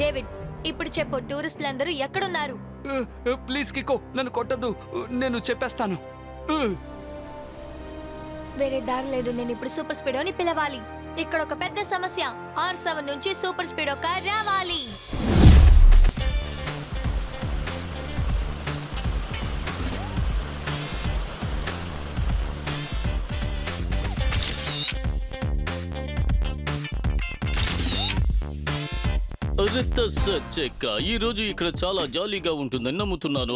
David, ఇప్పుడు చెప్పు, టూరిస్టులందరూ ఎక్కడున్నారు? ప్లీజ్ కికో, నన్ను కొట్టద్దు, నేను చెప్పేస్తాను. వేరే దారి లేదు. నేను ఇప్పుడు సూపర్ స్పీడోని పిలవాలి. ఇక్కడ ఒక పెద్ద సమస్య. R7 నుంచి సూపర్ స్పీడో కార్ రావాలి. ఈ రోజు ఇక్కడ చాలా జాలీగా ఉంటుందని నమ్ముతున్నాను.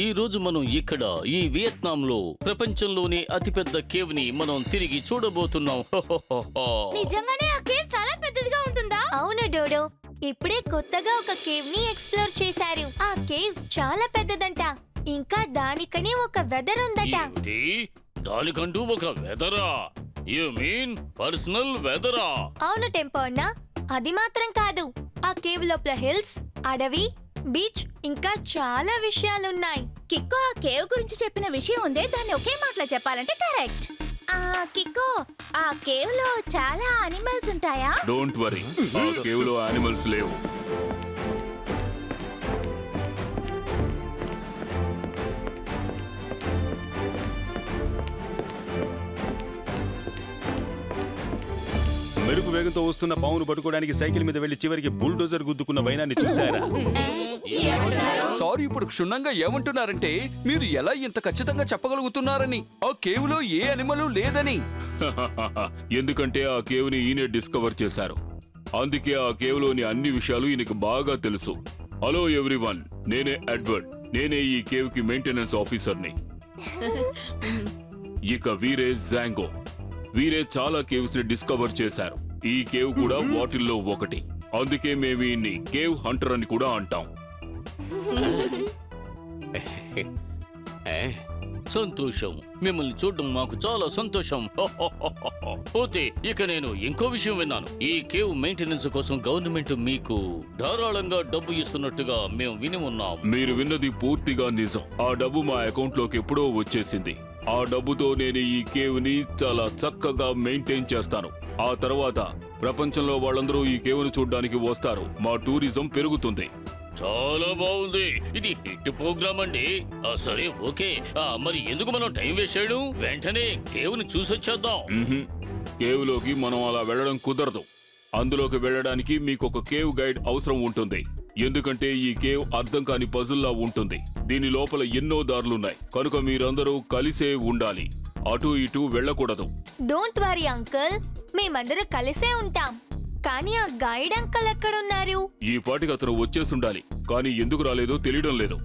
ఈ రోజు మనం ఇక్కడ ఈ వియత్నాం లో ప్రపంచంలోని అతిపెద్ద కేవ్ ని మనం తిరిగి చూడబోతున్నాం. నిజంగానే ఆ కేవ్ చాలా పెద్దదిగా ఉంటుందా? అవును డోడో, ఇప్పుడే కొత్తగా ఒక కేవ్ ని ఎక్స్ప్లోర్ చేశారు. ఆ కేవ్ చాలా పెద్దదంట. ఇంకా దానికని ఒక వెదర్ ఉందట. ఏంటి? దానికంటూ ఒక వెదరా? యు మీన్ పర్సనల్ వెదరా? అవును టెంపో అన్న, అది మాత్రం కాదు. ఆ కేవ్ లోపల హిల్స్, అడవి, బీచ్ ఇంకా చాలా విషయాలున్నాయి. కిక్కో ఆ కేవ్ గురించి చెప్పిన విషయం ఉందే, దాన్ని ఒకే మాటలో చెప్పాలంటే కరెక్ట్. కిక్కో, ఆ కేవ్ లో చాలా అనిమల్స్ ఉంటాయా? డోంట్ వరీ, ఆ కేవ్ లో యానిమల్స్ లేవు. మెరుగు వేగంతో వస్తున్న పావును పట్టుకోవడానికి సైకిల్ మీద వెళ్లి చివరికి బుల్డోజర్ గుద్దుకున్న భయాన్ని చూశారా? సారీ, ఇప్పుడు క్షుణ్ణంగా ఏమంటున్నారంటే మీరు ఎలా ఇంత ఖచ్చితంగా చెప్పగలుగుతున్నారని ఆ కేవ్ లో ఏ అనిమలు లేదని. ఎందుకంటే ఆ కేవ్ ని ఈయన డిస్కవర్ చేశారు. అందుకే ఆ కేవ్ లోని అన్ని విషయాలు ఈయనకు బాగా తెలుసు. హలో ఎవ్రీవన్, నేనే ఎడ్వర్డ్. నేనే ఈ కేవ్ కి మెయింటెనెన్స్ ఆఫీసర్ని. ఇక వీరే జాంగో. వీరే చాలా కేవ్స్ ని డిస్కవర్ చేశారు. ఈ కేవ్ కూడా వాటిల్లో ఒకటి. అందుకే మేము ఈయన్ని కేవ్ హంటర్ అని కూడా అంటాం. సంతోషం, మిమ్మల్ని చూడడం మాకు చాలా సంతోషం. పోతే ఇక నేను ఇంకో విషయం విన్నాను. ఈ కేవ్ మెయింటెనెన్స్ కోసం గవర్నమెంట్ మీకు ధారాళంగా డబ్బు ఇస్తున్నట్టుగా మేము విని ఉన్నాం. మీరు విన్నది పూర్తిగా నిజం. ఆ డబ్బు మా అకౌంట్ లోకి ఎప్పుడో వచ్చేసింది. ఆ డబ్బుతో నేను ఈ కేవ్ ని చాలా చక్కగా మెయింటైన్ చేస్తాను. ఆ తర్వాత ప్రపంచంలో వాళ్ళందరూ ఈ కేవ్ ను చూడడానికి వస్తారు. మా టూరిజం పెరుగుతుంది. చాలా బాగుంది. ఇది హిట్ ప్రోగ్రామ్ అండి. సరే, ఓకే. మరి ఎందుకు మనం టైం వేస్ట్ చేయడం? వెంటనే కేవ్ ని చూసొచ్చేద్దాం. కేవ్ లోకి మనం అలా వెళ్ళడం కుదరదు. అందులోకి వెళ్ళడానికి మీకు ఒక కేవ్ గైడ్ అవసరం ఉంటుంది. ఎందుకంటే ఈ కేవ్ అర్థం కాని పజుల్లా ఉంటుంది. దీని లోపల ఎన్నో దారులున్నాయి. కనుక మీరందరూ కలిసే ఉండాలి. అటు ఇటు వెళ్ళకూడదు. డోంట్ వరీ అంకుల్, మేమందరూ కలిసే ఉంటాం. కానీ ఆ గైడ్ అంకుల్ ఎక్కడున్నారు? ఈ పాటికి అతను వచ్చేసుండాలి, కానీ ఎందుకు రాలేదో తెలియడం లేదు.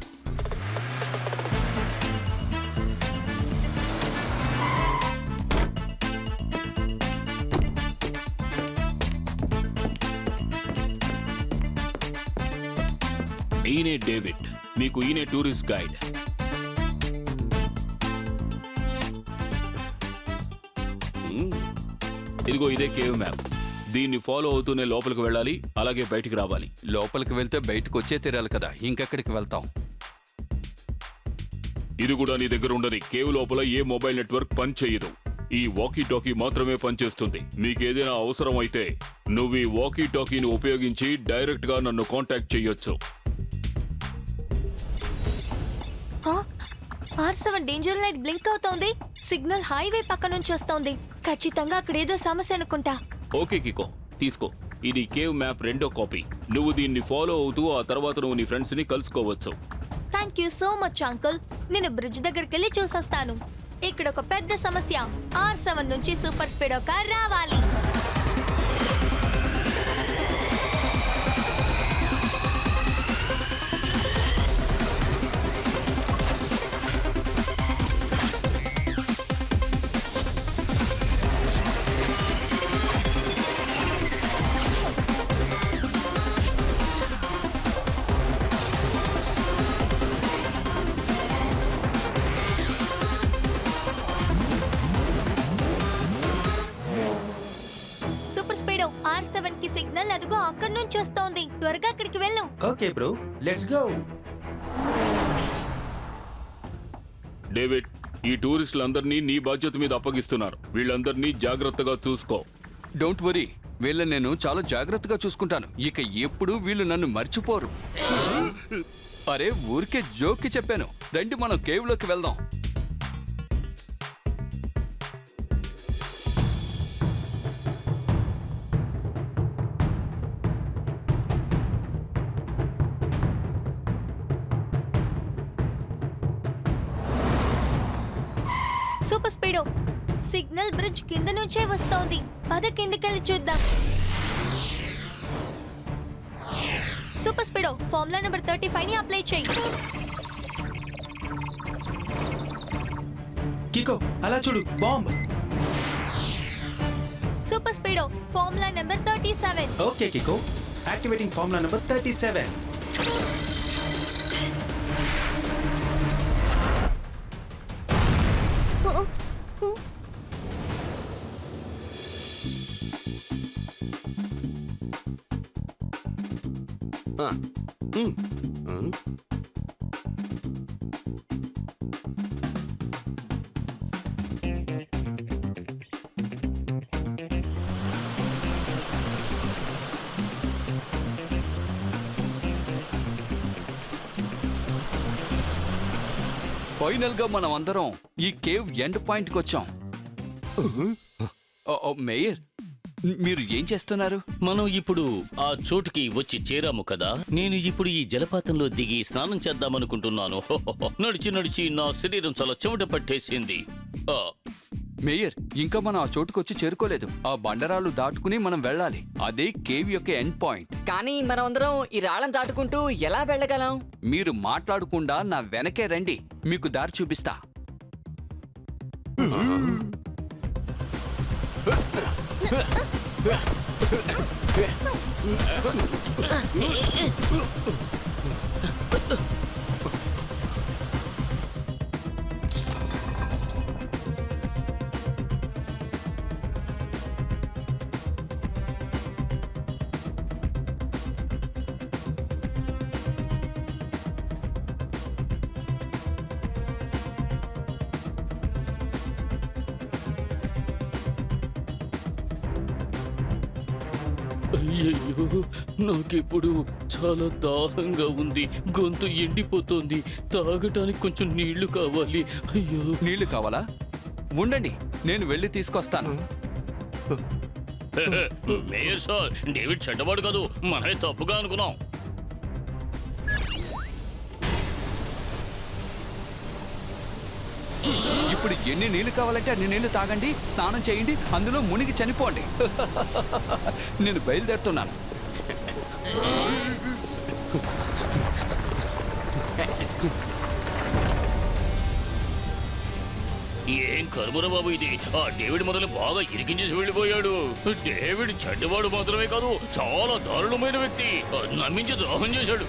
ఈయనే డేవిడ్, మీకు ఈయనే టూరిస్ట్ గైడ్. ఇదిగో ఇదే కేవ్ మ్యాప్. దీన్ని ఫాలో అవుతూనే లోపలికి వెళ్ళాలి, అలాగే బయటికి రావాలి. లోపలికి వెళ్తే బయటకు వచ్చే తీరాలి కదా, ఇంకెక్కడికి వెళ్తాం? ఇది కూడా నీ దగ్గర ఉండని. కేవ్ లోపల ఏ మొబైల్ నెట్వర్క్ పని చేయదు. ఈ వాకీ టాకీ మాత్రమే పనిచేస్తుంది. మీకేదైనా అవసరం అయితే నువ్వు ఈ వాకీ టాకీని ఉపయోగించి డైరెక్ట్ గా నన్ను కాంటాక్ట్ చేయొచ్చు. R7 డేంజర్ లైట్ బ్లింక్ అవుతోంది. సిగ్నల్ హైవే పక్క నుంచి వస్తోంది. ఖచ్చితంగా అక్కడ ఏదో సమస్య అనుకుంటా. ఓకే కికో, తీసుకో. ఇది కేవ్ మ్యాప్ రెండో కాపీ. నువ్వు దీన్ని ఫాలో అవుతూ ఆ తర్వాత నువ్వు నీ ఫ్రెండ్స్ ని కలుసుకోవచ్చు. Thank you so much uncle. నేను బ్రిడ్జ్ దగ్గరికి వెళ్ళి చూసొస్తాను. ఇక్కడ ఒక పెద్ద సమస్య. R7 నుంచి సూపర్ స్పీడో కార్ రావాలి. సిగ్నల్ అదిగో అక్కడి నుంచి వస్తోంది. త్వరగా అక్కడికి వెళ్ళు. Okay bro, let's go. David, ఈ టూరిస్టులందరినీ నీ బాధ్యత మీద అప్పగిస్తున్నారు. వీళ్ళందరినీ జాగ్రత్తగా చూసుకో. డోంట్ వరీ, వీళ్ళని నేను చాలా జాగ్రత్తగా చూసుకుంటాను. ఇక ఎప్పుడు వీళ్ళు నన్ను మర్చిపోరు. అరే ఊరికే జోక్కి చెప్పాను. రండి మనం కేవ్లోకి వెళ్దాం. సూపర్ స్పీడో, సిగ్నల్ బ్రిడ్జ్ కింద నుంచే వస్తోంది. పద కిందకెళ్ళి చూద్దాం. సూపర్ స్పీడో, ఫార్ములా నెంబర్ 35 ని అప్లై చేయి. కికో, అలా చూడు, bomb. Super Speedo, formula number 37. Okay Kiko, activating formula number 37. Final గా మనం అందరం ఈ కేవ్ ఎండ్ పాయింట్ కి వచ్చాం. మేయర్, మీరు ఏం చేస్తున్నారు? మనం ఇప్పుడు ఆ చోటుకి వచ్చి చేరాము కదా. నేను ఇప్పుడు ఈ జలపాతంలో దిగి స్నానం చేద్దామనుకుంటున్నాను. నడిచి నడిచి నా శరీరం చాలా చెమట పట్టేసింది. మేయర్, ఇంకా మనం ఆ చోటుకు వచ్చి చేరుకోలేదు. ఆ బండరాలు దాటుకుని మనం వెళ్ళాలి. అదే కేవ్ యొక్క ఎండ్ పాయింట్. కానీ మనమందరం ఈ రాళ్ళను దాటుకుంటూ ఎలా వెళ్ళగలం? మీరు మాట్లాడకుండా నా వెనకే రండి, మీకు దారి చూపిస్తా. అయ్యయ్యో, నాకిప్పుడు చాలా దాహంగా ఉంది. గొంతు ఎండిపోతోంది. తాగటానికి కొంచెం నీళ్లు కావాలి. అయ్యో. నీళ్లు కావాలా? ఉండండి, నేను వెళ్ళి తీసుకొస్తాను. మేయర్ సార్, డేవిడ్ చెడ్డవాడు కాదు. మనమే తప్పుగా అనుకున్నాం. ఇప్పుడు ఎన్ని నీళ్లు కావాలంటే అన్ని నీళ్లు తాగండి, స్నానం చేయండి, అందులో మునిగి చనిపోండి. నేను బయలుదేరుతున్నాను. ఏం కర్మర బాబు ఇది. ఆ డేవిడ్ మొదలు బాగా ఇరికించేసి వెళ్ళిపోయాడు. డేవిడ్ చెడ్డవాడు మాత్రమే కాదు, చాలా దారుణమైన వ్యక్తి. నమ్మించి ద్రోహం చేశాడు.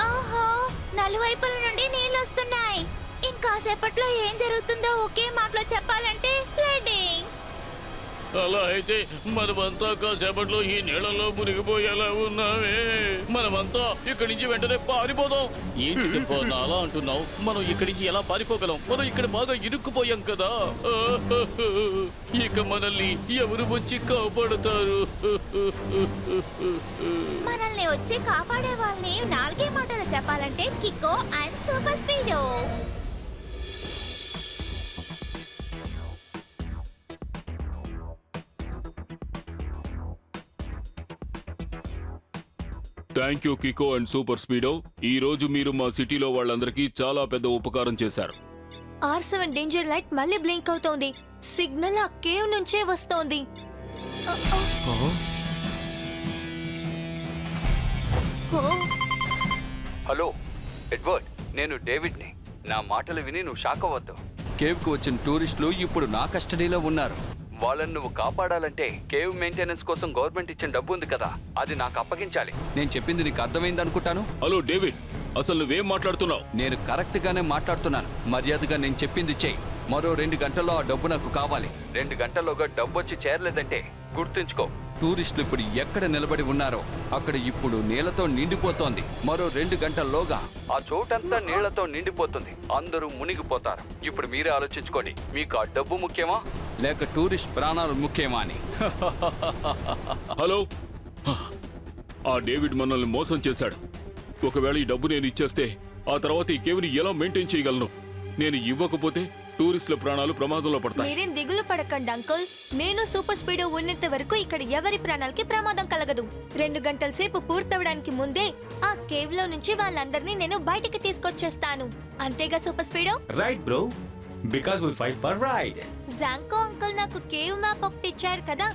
ఓహో, నలువైపుల నుండి నీళ్ళు వస్తున్నాయి. ఇంకాసేపట్లో ఏం జరుగుతుందో ఒకే మాటలో చెప్పాలంటే ఫ్లడ్డింగ్. అలా అయితే మనమంతా కాసేపట్లో ఈ నీళ్ళలో మునిగిపోయేలా ఉన్నామే. మనమంతా ఇక్కడి నుంచి వెంటనే పారిపోదాం. ఏంటి చెప్పన్నా అలా అంటున్నావు? మనం ఇక్కడి నుంచి ఎలా పారిపోగలం? మనం ఇక్కడ బాగా ఇరుక్కుపోయాం కదా. ఇక మనల్ని ఎవరు వచ్చి కాపాడుతారు? మనల్ని వచ్చి కాపాడే వాళ్ళని నాలుగే మాటలు చెప్పాలంటే Kiko and super Speedo. Thank you Kiko and super Speedo. ఈ రోజు మీరు మా సిటీలో వాళ్ళందరికీ చాలా పెద్ద ఉపకారం చేశారు. R7 డేంజర్ లైట్ మళ్ళీ బ్లింక్ అవుతోంది. సిగ్నల్ ఆ కేవ్ నుంచే వస్తోంది. హలో ఎడ్వర్డ్, నేను డేవిడ్ని. నా మాటలు విని నువ్వు షాక్ అవ్వద్దు. కేవ్కు వచ్చిన టూరిస్టులు ఇప్పుడు నా కస్టడీలో ఉన్నారు. వాళ్ళని నువ్వు కాపాడాలంటే కేవ్ మెయింటెనెన్స్ కోసం గవర్నమెంట్ ఇచ్చిన డబ్బు ఉంది కదా, అది నాకు అప్పగించాలి. నేను చెప్పింది నీకు అర్థమైంది అనుకుంటాను. హలో డేవిడ్, అసలు నువ్వేం మాట్లాడుతున్నావు? నేను కరెక్ట్ గానే మాట్లాడుతున్నాను. మర్యాదగా నేను చెప్పింది చెయ్యి. మరో 2 గంటల్లో ఆ డబ్బు నాకు కావాలి. 2 గంటల్లోగా డబ్బు వచ్చి చేరలేదంటే గుర్తుంచుకో, టూరిస్టులు ఇప్పుడు ఎక్కడ నిలబడి ఉన్నారో అక్కడ ఇప్పుడు నీళ్లతో నిండిపోతోంది. మరో 2 గంటల్లోగా ఆ చోటంతా నీళ్లతో నిండిపోతుంది. అందరూ మునిగిపోతారు. ఇప్పుడు మీరే ఆలోచించుకోండి, మీకు ఆ డబ్బు ముఖ్యమా లేక టూరిస్ట్ ప్రాణాలు ముఖ్యమా అని. హలో, ఆ డేవిడ్ మనల్ని మోసం చేశాడు. ఒకవేళ ఈ డబ్బు నేను ఇచ్చేస్తే ఆ తర్వాత ఈ కేవ్ని ఎలా మెయింటైన్ చేయగలను? నేను ఇవ్వకపోతే టూరిస్టుల ప్రాణాలు ప్రమాదంలో పడతాయి. మీరేం దిగులు పడకండి అంకుల్. నేను సూపర్ స్పీడ్ ఉన్నంత వరకు ఇక్కడ ఎవరి ప్రాణాలకి ప్రమాదం కలగదు. 2 గంటల సేపు పూర్తవడానికి ముందే ఆ కేవ్ లో నుంచి వాళ్ళందరినీ నేను బయటికి తీసుకొచ్చేస్తాను. అంతేగా super speedo? Right, bro. Because we fight for ride. జాంకో uncle నాకు కేవ్ మ్యాప్ ఒకటి ఇచ్చారు కదా,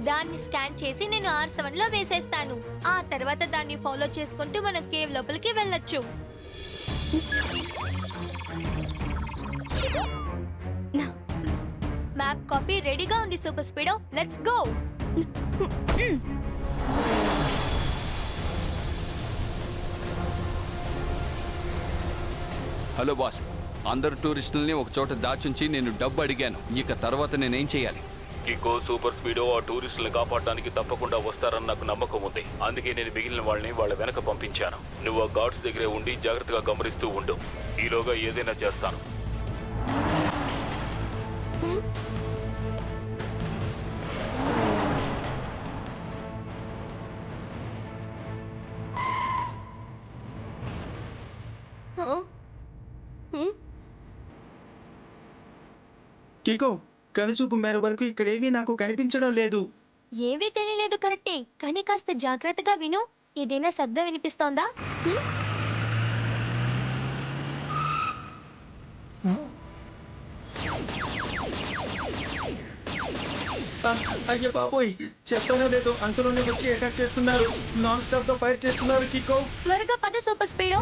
దాన్ని స్కాన్ చేసి నేను R7 లో వేసేస్తాను. ఆ తర్వాత దాన్ని ఫాలో చేసుకుంటూ మనం కేవ్ లోపలికి వెళ్ళొచ్చు. మ్యాప్ కాపీ రెడీగా ఉంది super speedo, let's go. Hello boss, అందరు టూరిస్టుల్ని ఒక చోట దాచుంచి నేను డబ్బు అడిగాను. ఇక తర్వాత నేనేం చేయాలి? కికో, సూపర్ స్పీడో ఆ టూరిస్టులను కాపాడడానికి తప్పకుండా వస్తారని నాకు నమ్మకం ఉంది. అందుకే నేను మిగిలిన వాళ్ళని వాళ్ళ వెనక పంపించాను. నువ్వు ఆ గార్డ్స్ దగ్గరే ఉండి జాగ్రత్తగా గమనిస్తూ ఉండు. ఈలోగా ఏదైనా చేస్తాను. కికో, కనుచూపు మేర వరకు ఇక్కడేమీ నాకు కనిపించడం లేదు. ఏవీ తెలియలేదు కరెక్టే, కానీ కాస్త జాగ్రత్తగా విను. ఏదైనా శబ్దం వినిపిస్తోందా? అయ్యో బాబోయ్, చెప్పానో లేదో అంతలోనే వచ్చి అటాక్ చేస్తున్నారు. నాన్ స్టాప్ గా ఫైర్ చేస్తున్నారు. కికో, త్వరగా పద సూపర్ స్పీడో.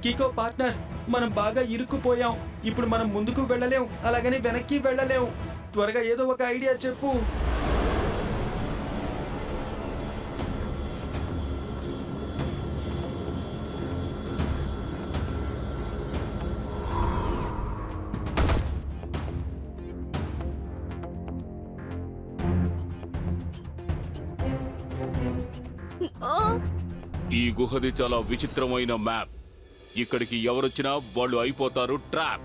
కికో పార్ట్నర్, మనం బాగా ఇరుక్కుపోయాం. ఇప్పుడు మనం ముందుకు వెళ్ళలేం, అలాగని వెనక్కి వెళ్ళలేం. త్వరగా ఏదో ఒక ఐడియా చెప్పు. ఈ గుహది చాలా విచిత్రమైన మ్యాప్. ఇక్కడికి ఎవరొచ్చినా వాళ్ళు అయిపోతారు ట్రాప్.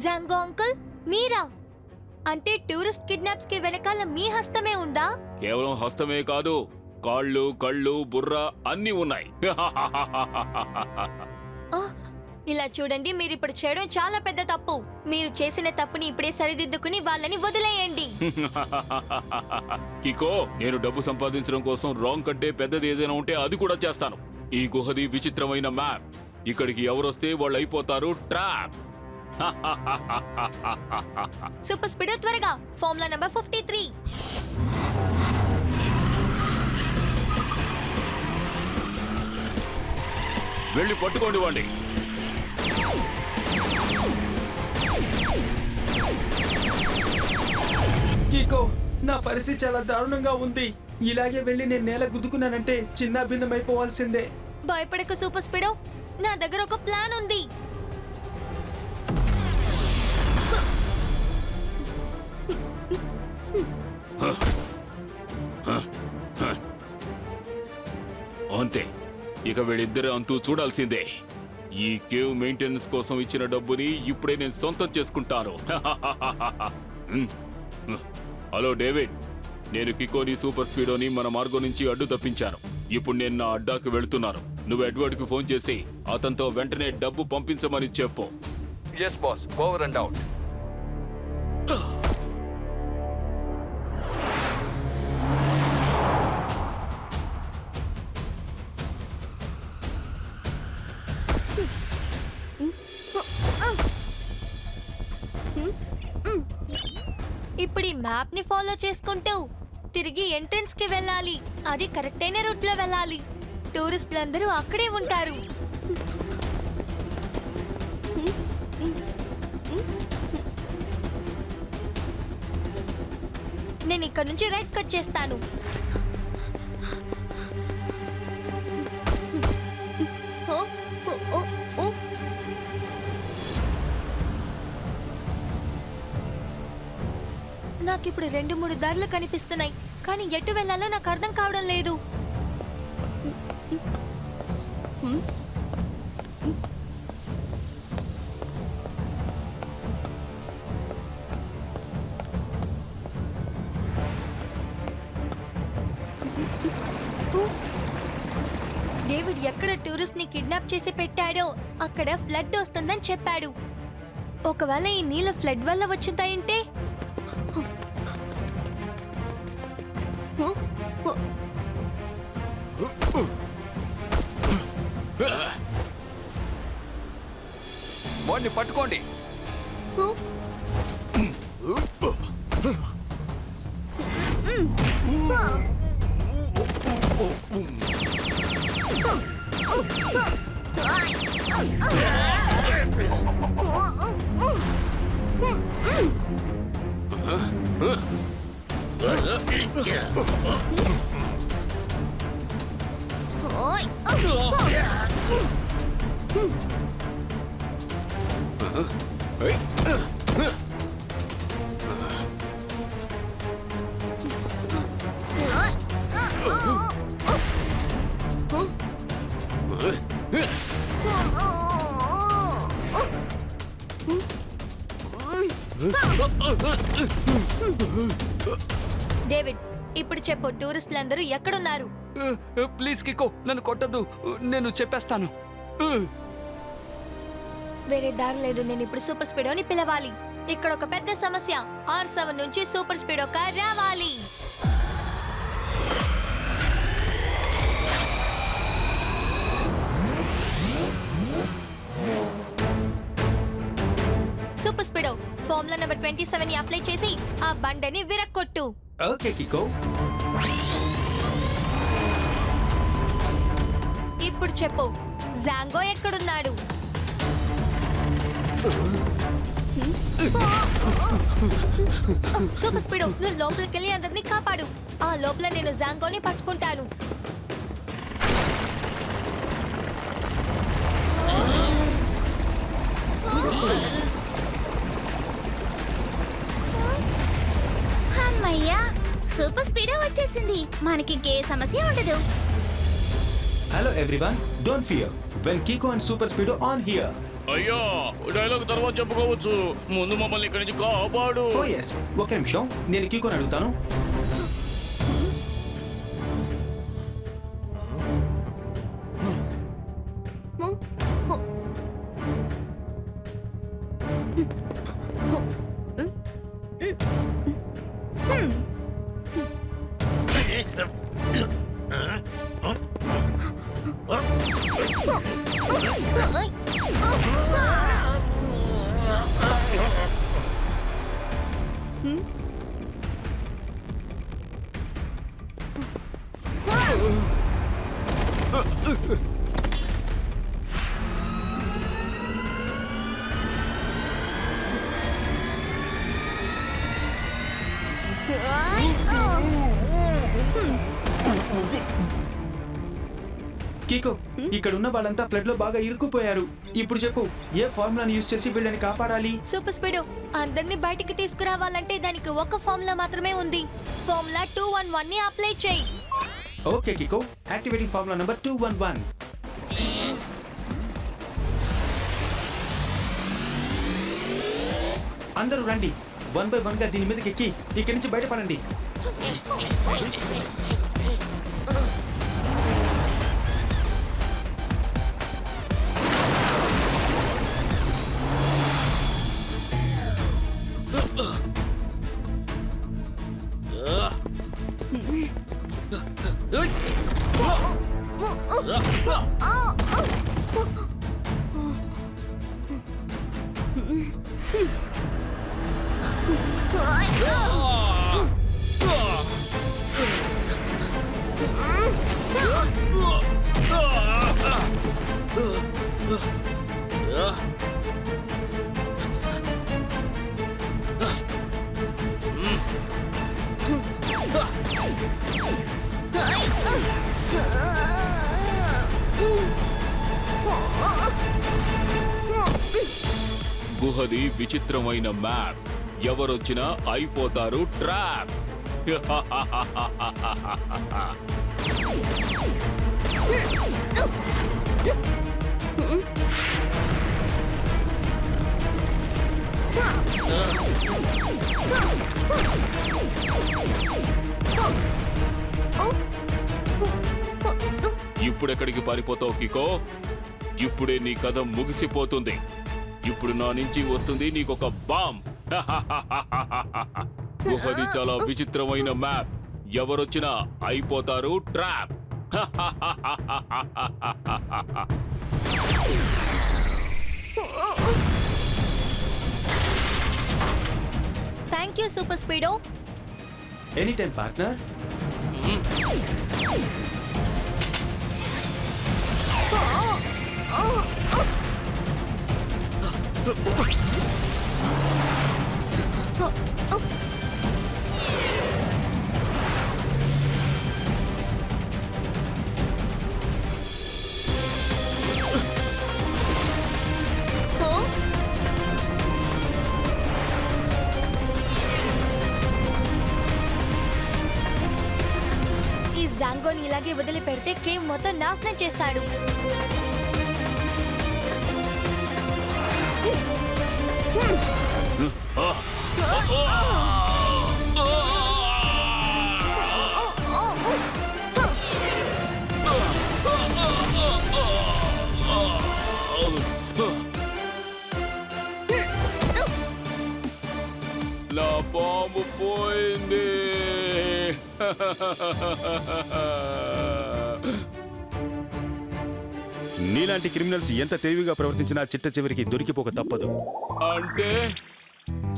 జాంగో అంకుల్, మీరా? అంటే టూరిస్ట్ కిడ్నాప్స్ కి వెనకాల మీ హస్తమే ఉందా? కేవలం హస్తమే కాదు, కాళ్ళు, కళ్ళు, బుర్ర అన్నీ ఉన్నాయి. ఆ, ఇలా చూడండి, మీరు ఇప్పుడు చేయడం చాలా పెద్ద తప్పు. మీరు చేసిన తప్పుని ఇప్పుడే సరిదిద్దుకుని వాళ్ళని వదిలేయండి. కికో, నేను డబ్బు సంపాదించడం కోసం రాంగ్ కంటే పెద్దది ఏదైనా ఉంటే అది కూడా చేస్తాను. ఈ గుహది విచిత్రమైన మ్యాప్. ఇక్కడికి ఎవరొస్తే వాళ్ళు అయిపోతారు ట్రాప్. సూపర్ స్పీడ్ త్వరగా ఫార్ములా నంబర్ 53. వెళ్ళి పట్టుకోండి వాడిని. కికో, నా పరిస్థితి చాలా దారుణంగా ఉంది. ఇలాగే వెళ్ళి నేను నేల గుద్దుకున్నానంటే చిన్న భిన్నమైపోవాల్సిందే. భయపడకు సూపర్ స్పీడో, నా దగ్గర ఒక ప్లాన్ ఉంది. అంతే, ఇక వీళ్ళిద్దరు అంతూ చూడాల్సిందే. ఈ కేవ్ మెయింటెనెన్స్ కోసం ఇచ్చిన డబ్బుని ఇప్పుడే నేను సొంతం చేసుకుంటాను. హలో డేవిడ్, నేను కికోని, సూపర్ స్పీడోని మన మార్గం నుంచి అడ్డు తప్పించాను. ఇప్పుడు నేను నా అడ్డాకి వెళ్తున్నాను. నువ్వు ఎడ్వర్డ్కి ఫోన్ చేసి అతనితో వెంటనే డబ్బు పంపించమని చెప్పు. Yes boss, over and out. ఇప్పుడు ఈ మ్యాప్ ని ఫాలో చేసుకుంటూ తిరిగి ఎంట్రన్స్ కి వెళ్ళాలి. అది కరెక్ట్ అయిన రూట్ లో వెళ్ళాలి. టూరిస్టులందరూ అక్కడే ఉంటారు. నేను ఇక్కడ నుంచి రైట్ కట్ చేస్తాను. ఓ, ఓ, ఓ, ఓ. నాకిప్పుడు 2-3 దారులు కనిపిస్తున్నాయి, కానీ ఎటు వెళ్ళాలో నాకు అర్థం కావడం లేదు. డేవిడ్ ఎక్కడ టూరిస్ట్ ని కిడ్నాప్ చేసి పెట్టాడో అక్కడ ఫ్లడ్ వస్తుందని చెప్పాడు. ఒకవేళ ఈ నీళ్ళ ఫ్లడ్ వల్ల వచ్చిందంటే వాడిని పట్టుకోండి. డేవిడ్ ఇప్పుడు చెప్పు, టూరిస్టులందరూ ఎక్కడున్నారు? ప్లీజ్ కికో, నన్ను కొట్టద్దు, నేను చెప్పేస్తాను. వేరే దారి లేదు. నేను ఇప్పుడు సూపర్ స్పీడోని పిలవాలి. ఇక్కడ ఒక పెద్ద సమస్య. R7 నుంచి సూపర్ స్పీడో కార్ రావాలి. సూపర్ స్పీడో, ఫార్ములా నెంబర్ 27 ని అప్లై చేసి ఆ బండని విరక్కొట్టు. ఓకే కికో. ఇప్పుడు చెప్పు, జాంగో ఎక్కడున్నాడు? సూపర్ స్పీడో, నువ్వు లోపలికి వెళ్ళి అందరినీ కాపాడు. ఆ లోపల నేను జాంగోని పట్టుకుంటాను. అమ్మయ్యా, సూపర్ స్పీడో వచ్చేసింది. మనకి ఇంకే సమస్య ఉండదు. Hello everyone, don't fear when Kiko and super Speedo on here. అయ్యా, డైలాగ్ తర్వాత చెప్పుకోవచ్చు. ముందు మమ్మల్ని ఇక్కడి నుంచి కాపాడు. ఓ ఎస్, ఒక నిమిషం, నేను కికోని అడుగుతాను. కికో, ఇక్కడ ఉన్న వాళ్ళంతా ఫ్లడ్ లో బాగా ఇరుక్కుపోయారు. ఇప్పుడు చెప్పు, ఏ ఫార్ములాని యూజ్ చేసి వీళ్ళని కాపాడాలి? సూపర్ స్పీడో, అందరినీ బయటికి తీసుకురావాలంటే దానికి ఒక ఫార్ములా మాత్రమే ఉంది. ఫార్ములా 211 ని అప్లై చేయి. Okay Kiko, activating formula number 211. అందరూ రండి, 1 by 1 గా దీని మీదకి ఎక్కి ఇక్కడి నుంచి బయటపడండి. గుహది విచిత్రమైన మ్యాప్. ఎవరొచ్చినా అయిపోతారు ట్రాప్. ఇప్పుడెక్కడికి పారిపోతావు కికో? ఇప్పుడే నీ కథ ముగిసిపోతుంది. ఇప్పుడు నా నుంచి వస్తుంది నీకొక బాంబ్. గుహది చాలా విచిత్రమైన మ్యాప్. ఎవరొచ్చినా అయిపోతారు trap. Thank you super speedo. Any time partner. ఈ జాంగోని ఇలాగే వదిలిపెడితే కేవ్ మొత్తం నాశనం చేస్తాడు. నా బాంబు పోయింది. నీలాంటి క్రిమినల్స్ ఎంత తెలివిగా ప్రవర్తించినా చిట్ట చివరికి దొరికిపోక తప్పదు. అంటే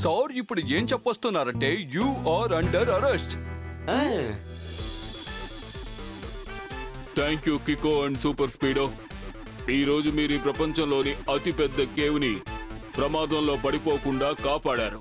సార్ ఇప్పుడు ఏం చెప్పొస్తున్నారంటే you are under arrest. Thank you Kiko and super Speedo. ఈ రోజు మీరు ఈ ప్రపంచంలోని అతిపెద్ద కేవ్ని ప్రమాదంలో పడిపోకుండా కాపాడారు.